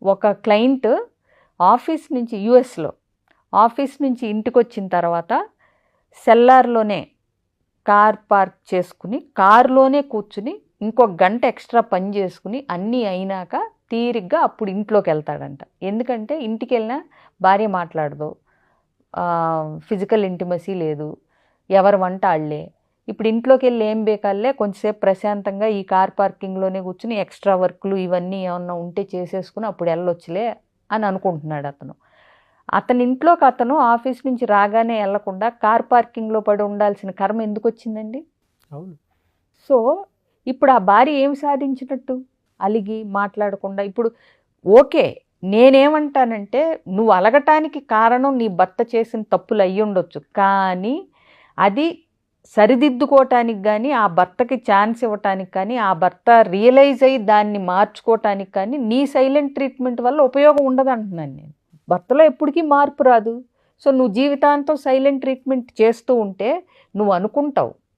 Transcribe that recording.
ఒక client office నుంచి యుఎస్లో ఆఫీస్ నుంచి ఇంటికి వచ్చిన తర్వాత సెల్లార్లోనే కార్ పార్క్ చేసుకుని కారులోనే కూర్చుని ఇంకొక గంట ఎక్స్ట్రా పని చేసుకుని అన్నీ అయినాక తీరిగ్గా అప్పుడు ఇంట్లోకి వెళ్తాడంట. ఎందుకంటే ఇంటికి వెళ్ళినా భార్య మాట్లాడదు, ఫిజికల్ ఇంటిమసీ లేదు, ఎవరి వంట ఆళ్లే. ఇప్పుడు ఇంట్లోకి వెళ్ళి ఏం బేకాలే కొంచెంసేపు ప్రశాంతంగా ఈ కార్ పార్కింగ్లోనే కూర్చుని ఎక్స్ట్రా వర్క్లు ఇవన్నీ ఏమన్నా ఉంటే చేసేసుకుని అప్పుడు వెళ్ళొచ్చులే అని అనుకుంటున్నాడు అతను. అతని ఇంట్లోకి అతను ఆఫీస్ నుంచి రాగానే వెళ్లకుండా కార్ పార్కింగ్లో పడి ఉండాల్సిన కర్మ ఎందుకు వచ్చిందండి? అవును. సో ఇప్పుడు ఆ భార్య ఏం సాధించినట్టు? అలిగి మాట్లాడకుండా. ఇప్పుడు ఓకే, నేనేమంటానంటే నువ్వు అలగటానికి కారణం నీ భర్త చేసిన తప్పులు అయ్యి ఉండొచ్చు, కానీ అది సరిదిద్దుకోవటానికి కానీ ఆ భర్తకి ఛాన్స్ ఇవ్వటానికి కానీ ఆ భర్త రియలైజ్ అయ్యి దాన్ని మార్చుకోవటానికి కానీ నీ సైలెంట్ ట్రీట్మెంట్ వల్ల ఉపయోగం ఉండదు అంటున్నాను నేను. భర్తలో ఎప్పటికీ మార్పు రాదు. సో నువ్వు జీవితాంతం సైలెంట్ ట్రీట్మెంట్ చేస్తూ ఉంటే నువ్వు అనుకుంటావు